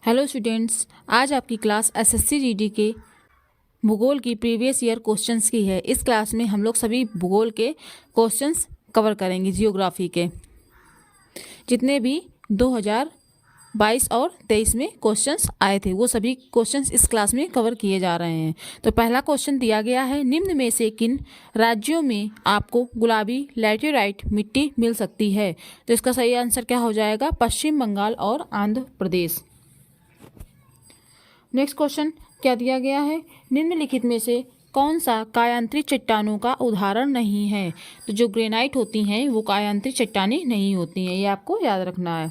Hello students, आज आपकी class SSC GD के भूगोल की प्रीवियस ईयर क्वेश्चंस की है। इस क्लास में हम लोग सभी भूगोल के क्वेश्चंस कवर करेंगे। जियोग्राफी के जितने भी 2022 और 23 में क्वेश्चंस आए थे वो सभी क्वेश्चंस इस क्लास में कवर किए जा रहे हैं। तो पहला क्वेश्चन दिया गया है, निम्न में से किन राज्यों में आपको गुलाबी लैटेराइट मिट्टी मिल सकती है? तो इसका सही आंसर क्या हो जाएगा? पश्चिम बंगाल और आंध्र प्रदेश। नेक्स्ट क्वेश्चन क्या दिया गया है, निम्नलिखित में से कौन सा कायांतरित चट्टानों का उदाहरण नहीं है? तो जो ग्रेनाइट होती हैं वो कायांतरित चट्टानें नहीं होती हैं, ये आपको याद रखना है।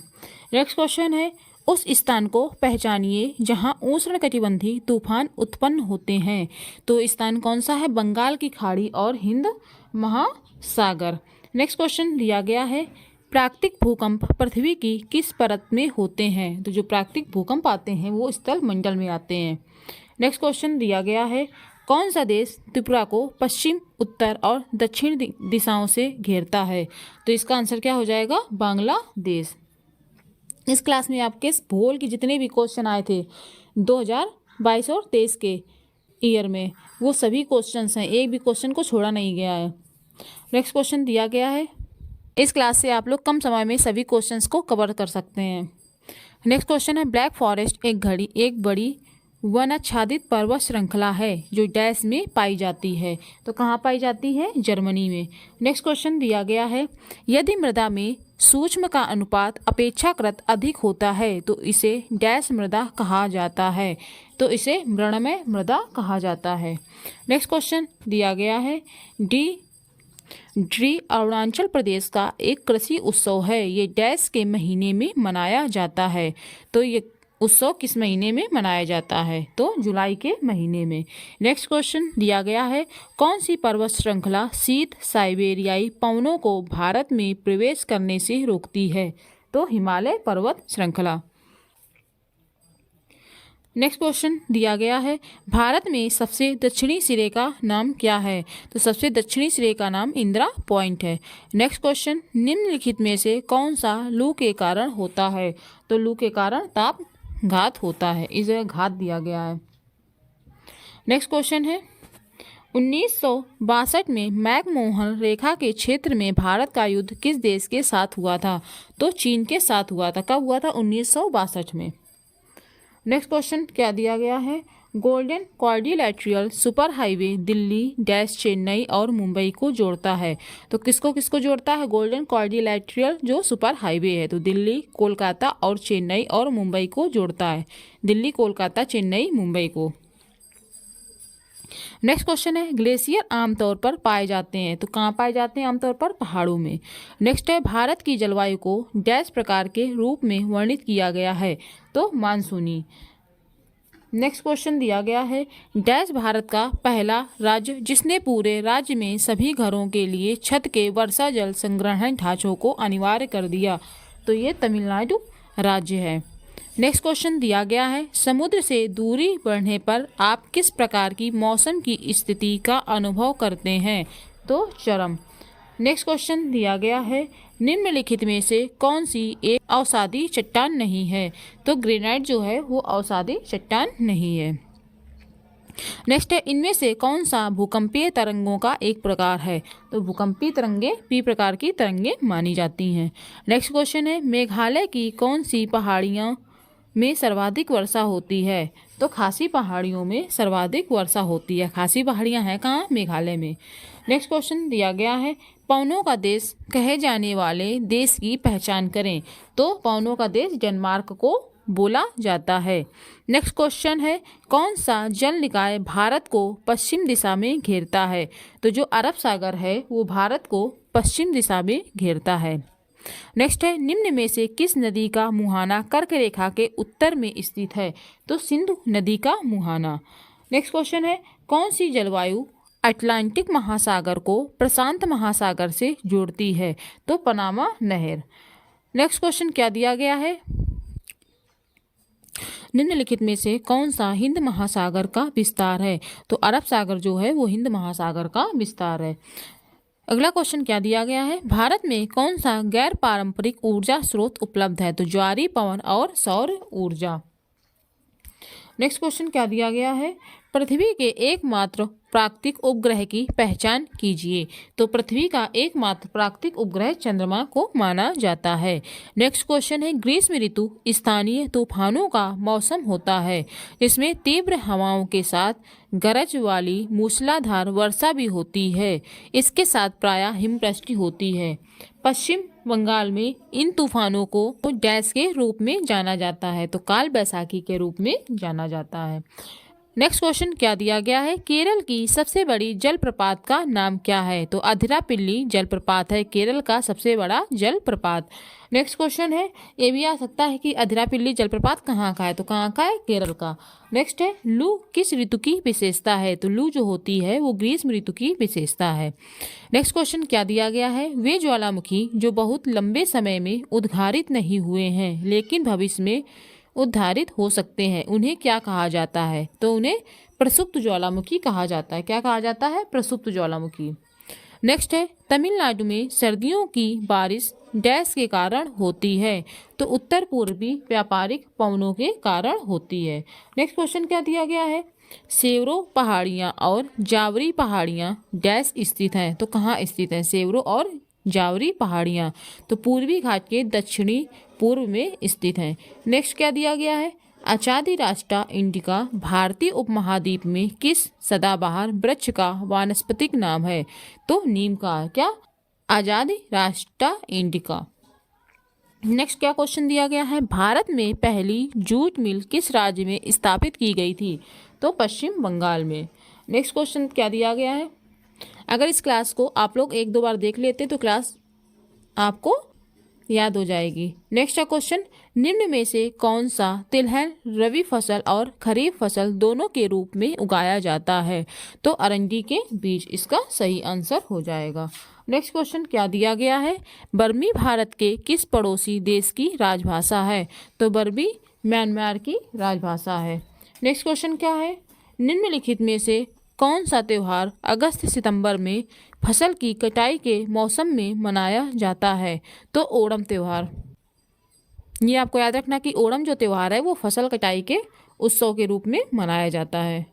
नेक्स्ट क्वेश्चन है, उस स्थान को पहचानिए जहां उष्णकटिबंधीय तूफान उत्पन्न होते हैं। तो स्थान कौन सा है? बंगाल की खाड़ी और हिंद महासागर। नेक्स्ट क्वेश्चन दिया गया है, प्राकृतिक भूकंप पृथ्वी की किस परत में होते हैं? तो जो प्राकृतिक भूकंप आते हैं वो स्थल मंडल में आते हैं। नेक्स्ट क्वेश्चन दिया गया है, कौन सा देश त्रिपुरा को पश्चिम, उत्तर और दक्षिण दिशाओं से घेरता है? तो इसका आंसर क्या हो जाएगा? बांग्लादेश। इस क्लास में आपके भूगोल के जितने भी क्वेश्चन आए थे 2022 और 23 के ईयर में, वो सभी क्वेश्चंस हैं, एक भी क्वेश्चन को छोड़ा नहीं गया है। नेक्स्ट क्वेश्चन दिया गया है, इस क्लास से आप लोग कम समय में सभी क्वेश्चंस को कवर कर सकते हैं। नेक्स्ट क्वेश्चन है, ब्लैक फॉरेस्ट एक बड़ी वनाच्छादित पर्वत श्रृंखला है जो डैश में पाई जाती है। तो कहाँ पाई जाती है? जर्मनी में। नेक्स्ट क्वेश्चन दिया गया है, यदि मृदा में सूक्ष्म का अनुपात अपेक्षाकृत अधिक होता है तो इसे डैश मृदा कहा जाता है। तो इसे मृणमय मृदा कहा जाता है। नेक्स्ट क्वेश्चन दिया गया है, ड्री अरुणाचल प्रदेश का एक कृषि उत्सव है, ये डैश के महीने में मनाया जाता है। तो ये उत्सव किस महीने में मनाया जाता है? तो जुलाई के महीने में। नेक्स्ट क्वेश्चन दिया गया है, कौन सी पर्वत श्रृंखला शीत साइबेरियाई पवनों को भारत में प्रवेश करने से रोकती है? तो हिमालय पर्वत श्रृंखला। नेक्स्ट क्वेश्चन दिया गया है, भारत में सबसे दक्षिणी सिरे का नाम क्या है? तो सबसे दक्षिणी सिरे का नाम इंदिरा पॉइंट है। नेक्स्ट क्वेश्चन, निम्नलिखित में से कौन सा लू के कारण होता है? तो लू के कारण ताप घात होता है, इस जगह घात दिया गया है। नेक्स्ट क्वेश्चन है, 1962 में मैकमोहन रेखा के क्षेत्र में भारत का युद्ध किस देश के साथ हुआ था? तो चीन के साथ हुआ था। कब हुआ था? 1962 में। नेक्स्ट क्वेश्चन क्या दिया गया है, golden quadrilateral super highway Delhi dash Chennai और मुंबई को जोड़ता है। तो किसको किसको जोड़ता है? गोल्डन क्वाड्रिलेटरल जो सुपर हाईवे है तो दिल्ली, कोलकाता और चेन्नई और मुंबई को जोड़ता है। दिल्ली, कोलकाता, चेन्नई, मुंबई को। नेक्स्ट क्वेश्चन है, ग्लेशियर आमतौर पर पाए जाते हैं। तो कहाँ पाए जाते हैं? आमतौर पर पहाड़ों में। नेक्स्ट है, भारत की जलवायु को डैश प्रकार के रूप में वर्णित किया गया है? तो मानसूनी। नेक्स्ट क्वेश्चन दिया गया है, डैश भारत का पहला राज्य जिसने पूरे राज्य में सभी घरों के लिए छत के वर्षा जल संग्रहण ढांचों को अनिवार्य कर दिया? तो ये तमिलनाडु राज्य है। नेक्स्ट क्वेश्चन दिया गया है, समुद्र से दूरी बढ़ने पर आप किस प्रकार की मौसम की स्थिति का अनुभव करते हैं? तो चरम। नेक्स्ट क्वेश्चन दिया गया है, निम्नलिखित में से कौन सी एक अवसादी चट्टान नहीं है? तो ग्रेनाइट जो है वो अवसादी चट्टान नहीं है। नेक्स्ट है, इनमें से कौन सा भूकंपीय तरंगों का एक प्रकार है? तो भूकंपीय तरंगे पी प्रकार की तरंगे मानी जाती हैं। नेक्स्ट क्वेश्चन है, मेघालय की कौन सी पहाड़ियाँ में सर्वाधिक वर्षा होती है? तो खासी पहाड़ियों में सर्वाधिक वर्षा होती है। खासी पहाड़ियाँ हैं कहाँ? मेघालय में। नेक्स्ट क्वेश्चन दिया गया है, पवनों का देश कहे जाने वाले देश की पहचान करें। तो पवनों का देश डेनमार्क को बोला जाता है। नेक्स्ट क्वेश्चन है, कौन सा जल निकाय भारत को पश्चिम दिशा में घेरता है? तो जो अरब सागर है वो भारत को पश्चिम दिशा में घेरता है। नेक्स्ट है, निम्न में से किस नदी का मुहाना कर्क रेखा के उत्तर में स्थित है? तो सिंधु नदी का मुहाना। नेक्स्ट क्वेश्चन है, कौन सी जलवायु अटलांटिक महासागर को प्रशांत महासागर से जोड़ती है? तो पनामा नहर। नेक्स्ट क्वेश्चन क्या दिया गया है, निम्नलिखित में से कौन सा हिंद महासागर का विस्तार है? तो अरब सागर जो है वो हिंद महासागर का विस्तार है। अगला क्वेश्चन क्या दिया गया है, भारत में कौन सा गैर पारंपरिक ऊर्जा स्रोत उपलब्ध है? तो ज्वारी, पवन और सौर ऊर्जा। नेक्स्ट क्वेश्चन क्या दिया गया है, पृथ्वी के एकमात्र प्राकृतिक उपग्रह की पहचान कीजिए। तो पृथ्वी का एकमात्र प्राकृतिक उपग्रह चंद्रमा को माना जाता है। नेक्स्ट क्वेश्चन है, ग्रीष्म ऋतु स्थानीय तूफानों का मौसम होता है, इसमें तीव्र हवाओं के साथ गरज वाली मूसलाधार वर्षा भी होती है। इसके साथ प्रायः हिमवृष्टि होती है। पश्चिम बंगाल में इन तूफानों को डैश के रूप में जाना जाता है, तो काल बैसाखी के रूप में जाना जाता है। नेक्स्ट क्वेश्चन क्या दिया गया है, केरल की सबसे बड़ी जलप्रपात का नाम क्या है। तो अथिरापल्ली जलप्रपात है केरल का सबसे बड़ा जलप्रपात। नेक्स्ट क्वेश्चन है, ये भी आ सकता है कि अथिरापल्ली जलप्रपात कहाँ का है, तो कहाँ का है, केरल का। नेक्स्ट है, लू किस ऋतु की विशेषता है। तो लू जो होती है वो ग्रीष्म ऋतु की विशेषता है। नेक्स्ट क्वेश्चन क्या दिया गया है, वे ज्वालामुखी जो बहुत लंबे समय में उद्घारित नहीं हुए हैं लेकिन भविष्य में उद्धारित हो सकते हैं, उन्हें क्या कहा जाता है। तो उन्हें प्रसुप्त ज्वालामुखी कहा जाता है। क्या कहा जाता है, प्रसुप्त ज्वालामुखी। नेक्स्ट है, तमिलनाडु में सर्दियों की बारिश डैश के कारण होती है। तो उत्तर पूर्वी व्यापारिक पवनों के कारण होती है। नेक्स्ट क्वेश्चन क्या दिया गया है, सेवरो पहाड़ियाँ और जावरी पहाड़ियाँ डैश स्थित हैं। तो कहाँ स्थित हैं सेवरो और जावरी पहाड़ियाँ, तो पूर्वी घाट के दक्षिणी पूर्व में स्थित हैं। नेक्स्ट क्या दिया गया है, अचादी रास्टा इंडिका भारतीय उपमहाद्वीप में किस सदाबहार वृक्ष का वानस्पतिक नाम है। तो नीम का। क्या, आजादी रास्टा इंडिका। नेक्स्ट क्या क्वेश्चन दिया गया है, भारत में पहली जूट मिल किस राज्य में स्थापित की गई थी। तो पश्चिम बंगाल में। नेक्स्ट क्वेश्चन क्या दिया गया है, अगर इस क्लास को आप लोग एक दो बार देख लेते तो क्लास आपको याद हो जाएगी। नेक्स्ट क्वेश्चन, निम्न में से कौन सा तिलहन रबी फसल और खरीफ फसल दोनों के रूप में उगाया जाता है। तो अरंडी के बीज इसका सही आंसर हो जाएगा। नेक्स्ट क्वेश्चन क्या दिया गया है, बर्मी भारत के किस पड़ोसी देश की राजभाषा है। तो बर्मी म्यांमार की राजभाषा है। नेक्स्ट क्वेश्चन क्या है, निम्नलिखित में से कौन सा त्यौहार अगस्त सितंबर में फसल की कटाई के मौसम में मनाया जाता है। तो ओणम त्यौहार। ये आपको याद रखना कि ओणम जो त्यौहार है वो फसल कटाई के उत्सव के रूप में मनाया जाता है।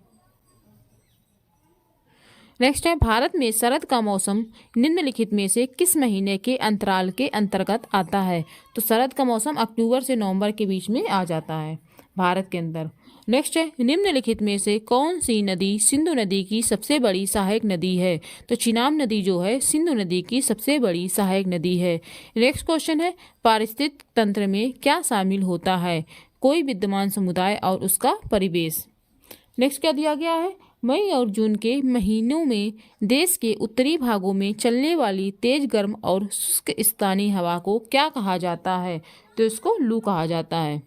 नेक्स्ट है, भारत में शरद का मौसम निम्नलिखित में से किस महीने के अंतराल के अंतर्गत आता है। तो शरद का मौसम अक्टूबर से नवंबर के बीच में आ जाता है भारत के अंदर। नेक्स्ट है, निम्नलिखित में से कौन सी नदी सिंधु नदी की सबसे बड़ी सहायक नदी है। तो चिनाब नदी जो है सिंधु नदी की सबसे बड़ी सहायक नदी है। नेक्स्ट क्वेश्चन है, पारिस्थितिक तंत्र में क्या शामिल होता है। कोई विद्यमान समुदाय और उसका परिवेश। नेक्स्ट क्या दिया गया है, मई और जून के महीनों में देश के उत्तरी भागों में चलने वाली तेज गर्म और शुष्क स्थानीय हवा को क्या कहा जाता है। तो इसको लू कहा जाता है।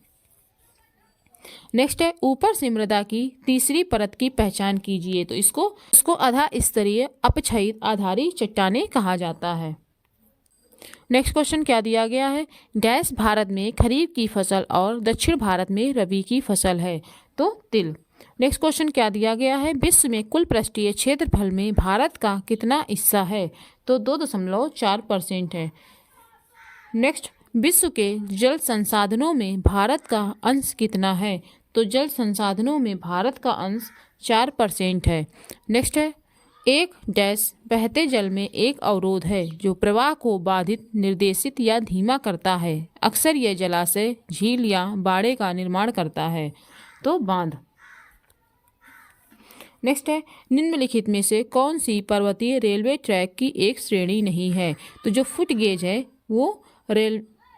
नेक्स्ट है, ऊपर से मृदा की तीसरी परत की पहचान कीजिए। तो इसको आधा स्तरीय अपक्षयित आधारी चट्टानें कहा जाता है। नेक्स्ट क्वेश्चन क्या दिया गया है, डैश भारत में खरीफ की फसल और दक्षिण भारत में रबी की फसल है। तो तिल। नेक्स्ट क्वेश्चन क्या दिया गया है, विश्व में कुल पृष्ठीय क्षेत्रफल में भारत का कितना हिस्सा है। तो 2.4% है। नेक्स्ट, विश्व के जल संसाधनों में भारत का अंश कितना है। तो जल संसाधनों में भारत का अंश 4% है। नेक्स्ट है, एक डैश बहते जल में एक अवरोध है जो प्रवाह को बाधित, निर्देशित या धीमा करता है। अक्सर यह जलाशय, झील या बाड़े का निर्माण करता है। तो बांध। नेक्स्ट है, निम्नलिखित में से कौन सी पर्वतीय रेलवे ट्रैक की एक श्रेणी नहीं है। तो जो फुट गेज है वो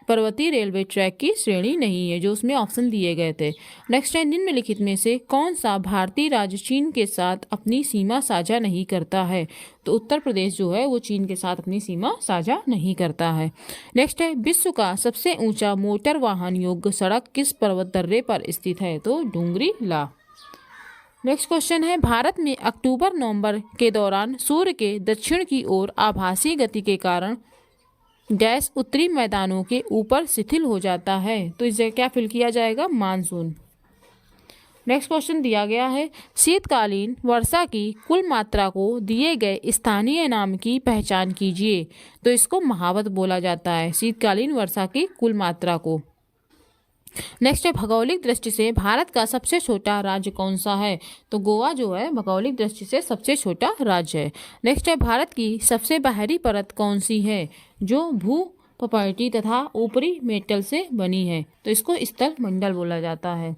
पर्वतीय रेलवे ट्रैक की श्रेणी नहीं है, जो उसमें ऑप्शन दिए गए थे। नेक्स्ट है, निम्नलिखित में से कौन सा भारतीय राज्य चीन के साथ अपनी सीमा साझा नहीं करता है। तो उत्तर प्रदेश जो है वो चीन के साथ अपनी सीमा साझा नहीं करता है। नेक्स्ट है, विश्व का सबसे ऊंचा मोटर वाहन योग्य सड़क किस पर्वत दर्रे पर स्थित है। तो डूंगरी ला। नेक्स्ट क्वेश्चन है, भारत में अक्टूबर नवंबर के दौरान सूर्य के दक्षिण की ओर आभासी गति के कारण डैश उत्तरी मैदानों के ऊपर शिथिल हो जाता है। तो इसे क्या फिल किया जाएगा, मानसून। नेक्स्ट क्वेश्चन दिया गया है, शीतकालीन वर्षा की कुल मात्रा को दिए गए स्थानीय नाम की पहचान कीजिए। तो इसको महावत बोला जाता है, शीतकालीन वर्षा की कुल मात्रा को। नेक्स्ट है भौगोलिक दृष्टि से भारत का सबसे छोटा राज्य कौन सा है? तो गोवा जो है भौगोलिक दृष्टि से सबसे छोटा राज्य है। नेक्स्ट है भारत की सबसे बाहरी परत कौन सी है जो भू प्रॉपर्टी तथा ऊपरी मेटल से बनी है? तो इसको स्थल मंडल बोला जाता है।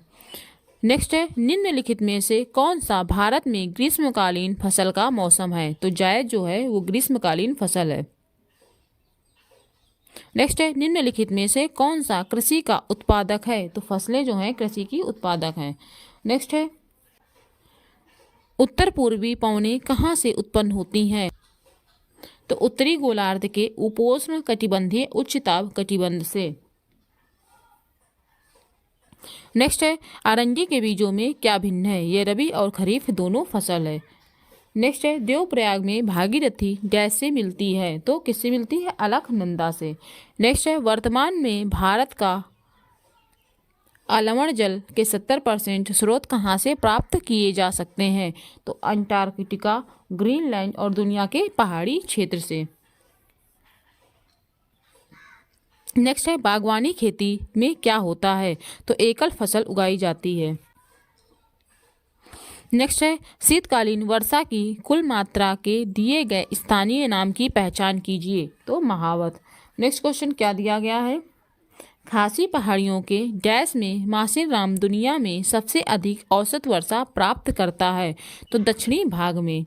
नेक्स्ट है निम्नलिखित में से कौन सा भारत में ग्रीष्मकालीन फसल का मौसम है? तो जायद जो है वो ग्रीष्मकालीन फसल है। नेक्स्ट है निम्नलिखित में से कौन सा कृषि का उत्पादक है? तो फसलें जो हैं कृषि की उत्पादक हैं। नेक्स्ट है उत्तर पूर्वी पवनें कहाँ से उत्पन्न होती हैं? तो उत्तरी गोलार्ध के उपोष्ण कटिबंधीय उच्च ताप कटिबंध से। नेक्स्ट है अरंडी के बीजों में क्या भिन्न है? ये रबी और खरीफ दोनों फसल है। नेक्स्ट है देवप्रयाग में भागीरथी डैश से मिलती है? तो किससे मिलती है? अलकनंदा से। नेक्स्ट है वर्तमान में भारत का अलवण जल के 70% स्रोत कहाँ से प्राप्त किए जा सकते हैं? तो अंटार्कटिका, ग्रीनलैंड और दुनिया के पहाड़ी क्षेत्र से। नेक्स्ट है बागवानी खेती में क्या होता है? तो एकल फसल उगाई जाती है। नेक्स्ट है शीतकालीन वर्षा की कुल मात्रा के दिए गए स्थानीय नाम की पहचान कीजिए। तो महावत। नेक्स्ट क्वेश्चन क्या दिया गया है? खासी पहाड़ियों के डैश में मासिनराम दुनिया में सबसे अधिक औसत वर्षा प्राप्त करता है? तो दक्षिणी भाग में।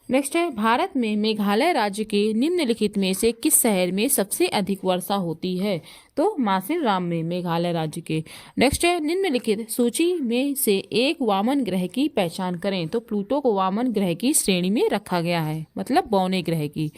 नेक्स्ट है भारत में मेघालय राज्य के निम्नलिखित में से किस शहर में सबसे अधिक वर्षा होती है? तो मासिनराम में, मेघालय राज्य के। नेक्स्ट है निम्नलिखित सूची में से एक वामन ग्रह की पहचान करें? तो प्लूटो को वामन ग्रह की श्रेणी में रखा गया है, मतलब बौने ग्रह की।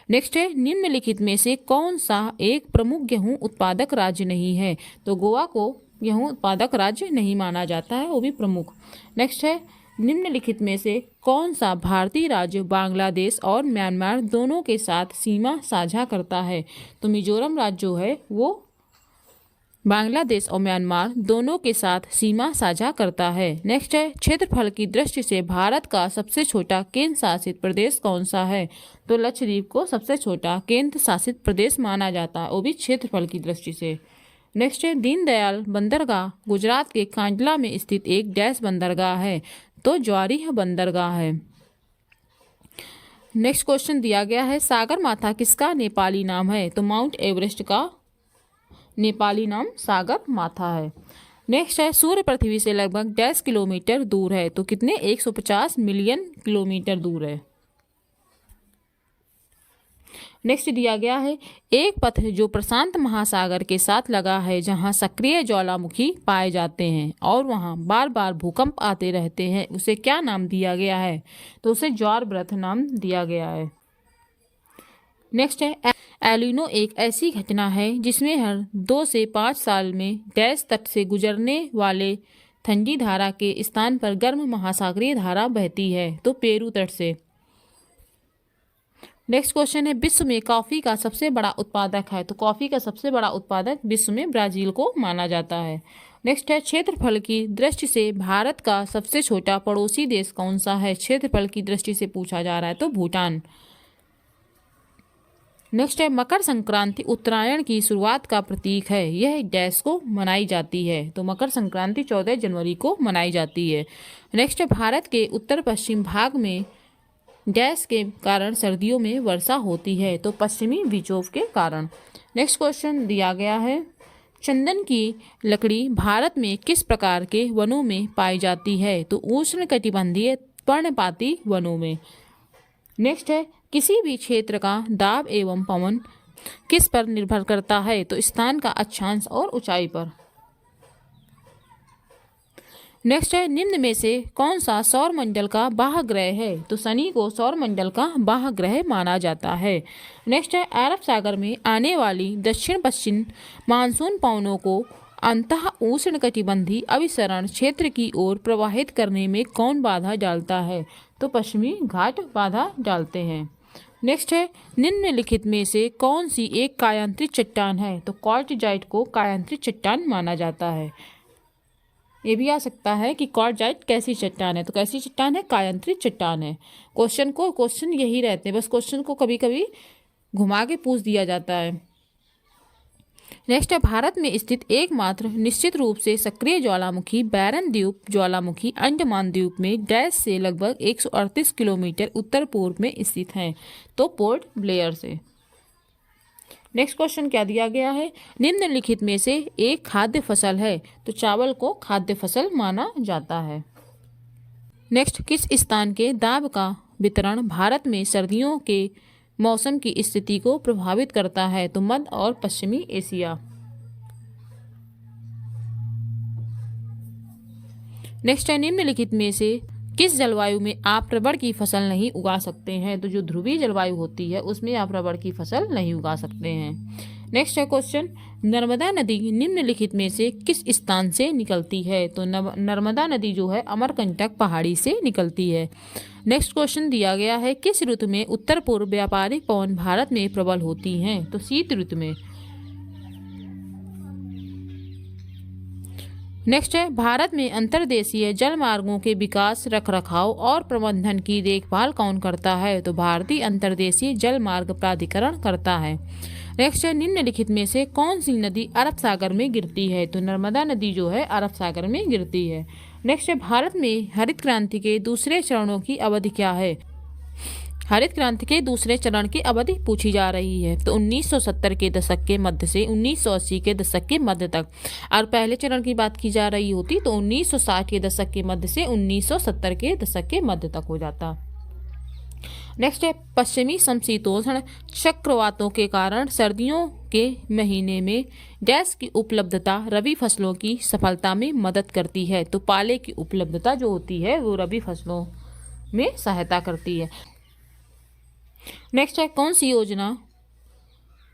नेक्स्ट है निम्नलिखित में से कौन सा एक प्रमुख गेहूं उत्पादक राज्य नहीं है? तो गोवा को गेहूं उत्पादक राज्य नहीं माना जाता है, वो भी प्रमुख। नेक्स्ट है निम्नलिखित में से कौन सा भारतीय राज्य बांग्लादेश और म्यांमार दोनों के साथ सीमा साझा करता है? तो मिजोरम राज्य जो है वो बांग्लादेश और म्यांमार दोनों के साथ सीमा साझा करता है। नेक्स्ट है क्षेत्रफल की दृष्टि से भारत का सबसे छोटा केंद्र शासित प्रदेश कौन सा है? तो लक्षद्वीप को सबसे छोटा केंद्र शासित प्रदेश माना जाता है, वो भी क्षेत्रफल की दृष्टि से। नेक्स्ट है दीनदयाल बंदरगाह गुजरात के कांडला में स्थित एक डैश बंदरगाह है? तो ज्वारीह बंदरगाह है। नेक्स्ट क्वेश्चन दिया गया है सागर माथा किसका नेपाली नाम है? तो माउंट एवरेस्ट का नेपाली नाम सागर माथा है। नेक्स्ट है सूर्य पृथ्वी से लगभग 10 किलोमीटर दूर है? तो कितने? 150 मिलियन किलोमीटर दूर है। नेक्स्ट दिया गया है एक पथ जो प्रशांत महासागर के साथ लगा है जहां सक्रिय ज्वालामुखी पाए जाते हैं और वहां बार बार भूकंप आते रहते हैं, उसे क्या नाम दिया गया है? तो उसे ज्वार व्रत नाम दिया गया है। नेक्स्ट है एलिनो एक ऐसी घटना है जिसमें हर 2 से 5 साल में डैश तट से गुजरने वाले ठंडी धारा के स्थान पर गर्म महासागरीय धारा बहती है? तो पेरू तट से। नेक्स्ट क्वेश्चन है विश्व में कॉफी का सबसे बड़ा उत्पादक है? तो कॉफी का सबसे बड़ा उत्पादक विश्व में ब्राजील को माना जाता है। नेक्स्ट है क्षेत्रफल की दृष्टि से भारत का सबसे छोटा पड़ोसी देश कौन सा है? क्षेत्रफल की दृष्टि से पूछा जा रहा है, तो भूटान। नेक्स्ट है मकर संक्रांति उत्तरायण की शुरुआत का प्रतीक है, यह डैश को मनाई जाती है? तो मकर संक्रांति 14 जनवरी को मनाई जाती है। नेक्स्ट है भारत के उत्तर पश्चिम भाग में डैश के कारण सर्दियों में वर्षा होती है? तो पश्चिमी विक्षोभ के कारण। नेक्स्ट क्वेश्चन दिया गया है चंदन की लकड़ी भारत में किस प्रकार के वनों में पाई जाती है? तो उष्णकटिबंधीय पर्णपाती वनों में। नेक्स्ट है किसी भी क्षेत्र का दाब एवं पवन किस पर निर्भर करता है? तो स्थान का अक्षांश और ऊंचाई पर। नेक्स्ट है निम्न में से कौन सा सौर मंडल का बाह्य ग्रह है? तो शनि को सौर मंडल का बाह्य ग्रह माना जाता है। नेक्स्ट है अरब सागर में आने वाली दक्षिण पश्चिम मानसून पवनों को अंतः उष्णकटिबंधीय अभिसरण क्षेत्र की ओर प्रवाहित करने में कौन बाधा डालता है? तो पश्चिमी घाट बाधा डालते हैं। नेक्स्ट है निम्नलिखित में से कौन सी एक कायांतरित चट्टान है? तो क्वार्टजाइट को कायांतरित चट्टान माना जाता है। ये भी आ सकता है कि क्वार्टजाइट कैसी चट्टान है? तो कैसी चट्टान है? कायांतरित चट्टान है। क्वेश्चन यही रहते हैं, बस क्वेश्चन को कभी कभी घुमा के पूछ दिया जाता है। नेक्स्ट है भारत में स्थित एकमात्र निश्चित रूप से सक्रिय ज्वालामुखी बैरन द्वीप ज्वालामुखी अंडमान द्वीप में डैश से लगभग 138 किलोमीटर उत्तर पूर्व में स्थित है, तो पोर्ट ब्लेयर से। नेक्स्ट क्वेश्चन क्या दिया गया है, निम्नलिखित में से एक खाद्य फसल है, तो चावल को खाद्य फसल माना जाता है। नेक्स्ट, किस स्थान के दाब का वितरण भारत में सर्दियों के मौसम की स्थिति को प्रभावित करता है, तो मध्य और पश्चिमी एशिया। नेक्स्ट है, निम्नलिखित में से किस जलवायु में आप रबड़ की फसल नहीं उगा सकते हैं, तो जो ध्रुवीय जलवायु होती है उसमें आप रबड़ की फसल नहीं उगा सकते हैं। नेक्स्ट है क्वेश्चन, नर्मदा नदी निम्नलिखित में से किस स्थान से निकलती है, तो नर्मदा नदी जो है अमरकंटक पहाड़ी से निकलती है। नेक्स्ट क्वेश्चन दिया गया है, किस ऋतु में उत्तर पूर्व व्यापारिक पवन भारत में प्रबल होती हैं, तो शीत ऋतु में। नेक्स्ट है, भारत में अंतर्देशीय जल मार्गों के विकास, रखरखाव और प्रबंधन की देखभाल कौन करता है, तो भारतीय अंतर्देशीय जल मार्ग प्राधिकरण करता है। नेक्स्ट है, निम्नलिखित में से कौन सी नदी अरब सागर में गिरती है, तो नर्मदा नदी जो है अरब सागर में गिरती है। नेक्स्ट है, भारत में हरित क्रांति के दूसरे चरणों की अवधि क्या है, हरित क्रांति के दूसरे चरण की अवधि पूछी जा रही है, तो 1970 के दशक के मध्य से 1980 के दशक के मध्य तक, और पहले चरण की बात की जा रही होती तो 1960 के दशक के मध्य से 1970 के दशक के मध्य तक हो जाता। नेक्स्ट है, पश्चिमी समशीतोष्ण चक्रवातों के कारण सर्दियों के महीने में डैश की उपलब्धता रबी फसलों की सफलता में मदद करती है, तो पाले की उपलब्धता जो होती है वो रबी फसलों में सहायता करती है। नेक्स्ट है, कौन सी योजना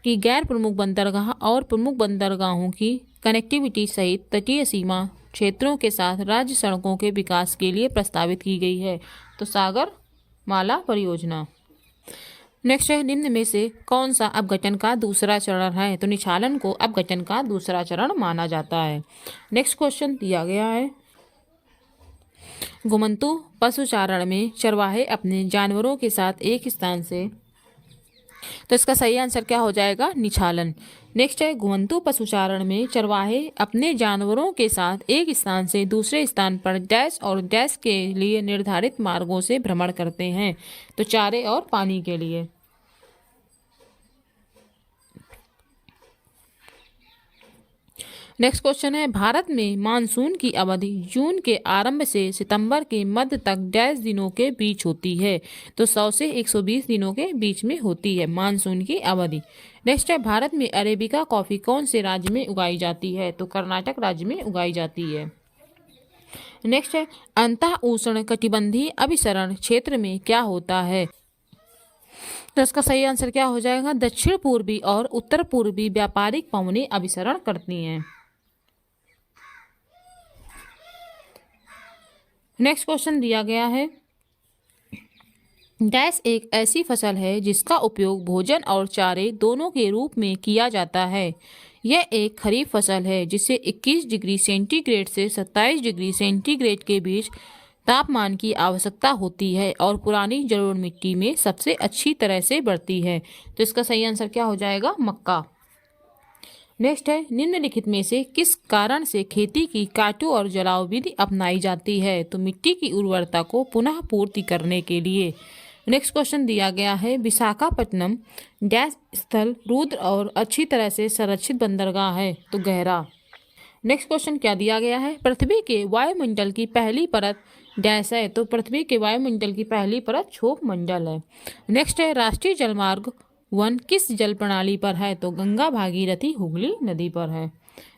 की गैर प्रमुख बंदरगाह और प्रमुख बंदरगाहों की कनेक्टिविटी सहित तटीय सीमा क्षेत्रों के साथ राज्य सड़कों के विकास के लिए प्रस्तावित की गई है, तो सागर माला परियोजना। नेक्स्ट है, निम्न में से कौन सा अपघटन का दूसरा चरण है, तो निछालन को अपघटन का दूसरा चरण माना जाता है। नेक्स्ट क्वेश्चन दिया गया है, घुमंतू पशुचारण में चरवाहे अपने जानवरों के साथ एक स्थान से, तो इसका सही आंसर क्या हो जाएगा, निछालन। नेक्स्ट है, घुमंतू पशुचारण में चरवाहे अपने जानवरों के साथ एक स्थान से दूसरे स्थान पर डैश और डैश के लिए निर्धारित मार्गों से भ्रमण करते हैं, तो चारे और पानी के लिए। नेक्स्ट क्वेश्चन है, भारत में मानसून की अवधि जून के आरंभ से सितंबर के मध्य तक डैश दिनों के बीच होती है, तो 100 से 120 दिनों के बीच में होती है मानसून की अवधि। नेक्स्ट है, भारत में अरेबिका कॉफी कौन से राज्य में उगाई जाती है, तो कर्नाटक राज्य में उगाई जाती है। नेक्स्ट है, अंतः उष्ण कटिबंधीय अभिसरण क्षेत्र में क्या होता है, तो इसका सही आंसर क्या हो जाएगा, दक्षिण पूर्वी और उत्तर पूर्वी व्यापारिक पवनें अभिसरण करती हैं। नेक्स्ट क्वेश्चन दिया गया है, डैश एक ऐसी फसल है जिसका उपयोग भोजन और चारे दोनों के रूप में किया जाता है। यह एक खरीफ फसल है जिसे 21 डिग्री सेंटीग्रेड से 27 डिग्री सेंटीग्रेड के बीच तापमान की आवश्यकता होती है और पुरानी जलोढ़ मिट्टी में सबसे अच्छी तरह से बढ़ती है, तो इसका सही आंसर क्या हो जाएगा, मक्का। नेक्स्ट है, निम्नलिखित में से किस कारण से खेती की काटो और जलाओ विधि अपनाई जाती है, तो मिट्टी की उर्वरता को पुनः पूर्ति करने के लिए। नेक्स्ट क्वेश्चन दिया गया है, विशाखापट्टनम डैश स्थल रुद्र और अच्छी तरह से संरक्षित बंदरगाह है, तो गहरा। नेक्स्ट क्वेश्चन क्या दिया गया है, पृथ्वी के वायुमंडल की पहली परत डैश है, तो पृथ्वी के वायुमंडल की पहली परत क्षोभ मंडल है। नेक्स्ट है, राष्ट्रीय जलमार्ग 1 किस जल प्रणाली पर है, तो गंगा भागीरथी हुगली नदी पर है।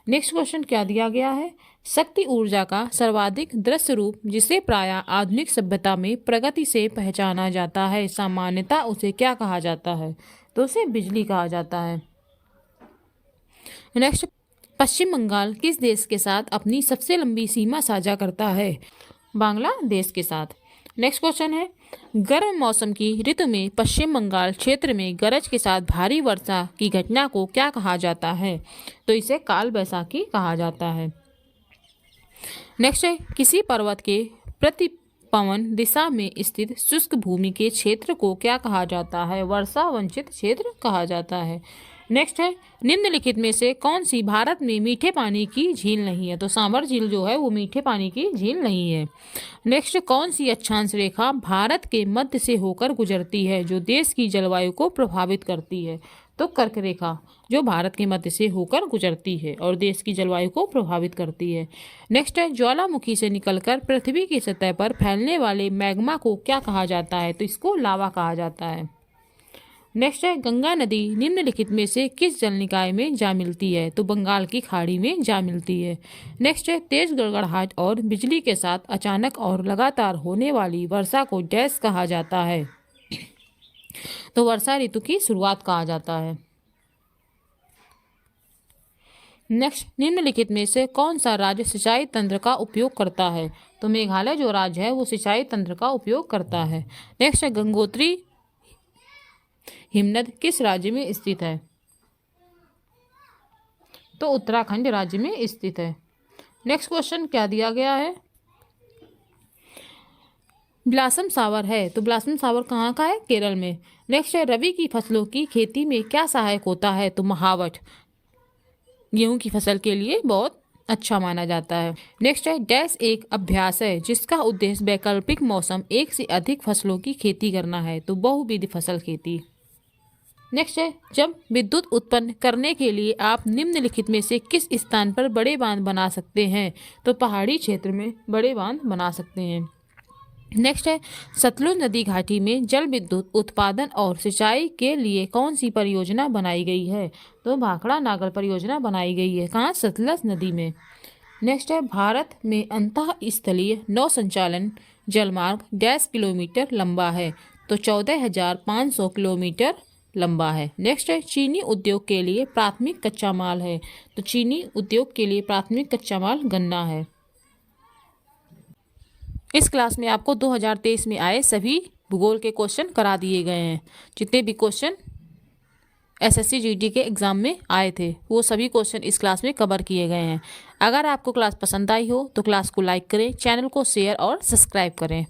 नेक्स्ट क्वेश्चन क्या दिया गया है, शक्ति ऊर्जा का सर्वाधिक दृश्य रूप जिसे प्रायः आधुनिक सभ्यता में प्रगति से पहचाना जाता है, सामान्यतः उसे क्या कहा जाता है, तो उसे बिजली कहा जाता है। नेक्स्ट, पश्चिम बंगाल किस देश के साथ अपनी सबसे लंबी सीमा साझा करता है, बांग्लादेश के साथ। नेक्स्ट क्वेश्चन है, गर्म मौसम की ऋतु में पश्चिम बंगाल क्षेत्र में गरज के साथ भारी वर्षा की घटना को क्या कहा जाता है, तो इसे काल बैसाखी कहा जाता है। नेक्स्ट है, किसी पर्वत के प्रतिपवन दिशा में स्थित शुष्क भूमि के क्षेत्र को क्या कहा जाता है, वर्षा वंचित क्षेत्र कहा जाता है। नेक्स्ट है निम्नलिखित में से कौन सी भारत में मीठे पानी की झील नहीं है? तो सांभर झील जो है वो मीठे पानी की झील नहीं है। नेक्स्ट कौन सी अक्षांश रेखा भारत के मध्य से होकर गुजरती है जो देश की जलवायु को प्रभावित करती है? तो कर्क रेखा जो भारत के मध्य से होकर गुजरती है और देश की जलवायु को प्रभावित करती है। नेक्स्ट है ज्वालामुखी से निकलकर पृथ्वी की सतह पर फैलने वाले मैग्मा को क्या कहा जाता है? तो इसको लावा कहा जाता है। नेक्स्ट है गंगा नदी निम्नलिखित में से किस जल निकाय में जा मिलती है? तो बंगाल की खाड़ी में जा मिलती है। नेक्स्ट है तेज गड़गड़ाहट और बिजली के साथ अचानक और लगातार होने वाली वर्षा को डैश कहा जाता है? तो वर्षा ऋतु की शुरुआत कहा जाता है। नेक्स्ट निम्नलिखित में से कौन सा राज्य सिंचाई तंत्र का उपयोग करता है? तो मेघालय जो राज्य है वो सिंचाई तंत्र का उपयोग करता है। नेक्स्ट है गंगोत्री हिमनद किस राज्य में स्थित है? तो उत्तराखंड राज्य में स्थित है। नेक्स्ट क्वेश्चन क्या दिया गया है? ब्लासम सावर है, तो ब्लासम सावर कहाँ का है? केरल में। नेक्स्ट है रबी की फसलों की खेती में क्या सहायक होता है? तो महावट गेहूं की फसल के लिए बहुत अच्छा माना जाता है। नेक्स्ट है डैश एक अभ्यास है जिसका उद्देश्य वैकल्पिक मौसम एक से अधिक फसलों की खेती करना है? तो बहुविध फसल खेती। नेक्स्ट है जब विद्युत उत्पन्न करने के लिए आप निम्नलिखित में से किस स्थान पर बड़े बांध बना सकते हैं? तो पहाड़ी क्षेत्र में बड़े बांध बना सकते हैं। नेक्स्ट है सतलुज नदी घाटी में जल विद्युत उत्पादन और सिंचाई के लिए कौन सी परियोजना बनाई गई है? तो भाखड़ा नागल परियोजना बनाई गई है। कहाँ? सतलुज नदी में। नेक्स्ट है भारत में अंतः स्थलीय नौ संचालन जलमार्ग डैश किलोमीटर लंबा है? तो 14,500 किलोमीटर लंबा है। नेक्स्ट है चीनी उद्योग के लिए प्राथमिक कच्चा माल है? तो चीनी उद्योग के लिए प्राथमिक कच्चा माल गन्ना है। इस क्लास में आपको 2023 में आए सभी भूगोल के क्वेश्चन करा दिए गए हैं। जितने भी क्वेश्चन एसएससी जीडी के एग्जाम में आए थे वो सभी क्वेश्चन इस क्लास में कवर किए गए हैं। अगर आपको क्लास पसंद आई हो तो क्लास को लाइक करें, चैनल को शेयर और सब्सक्राइब करें।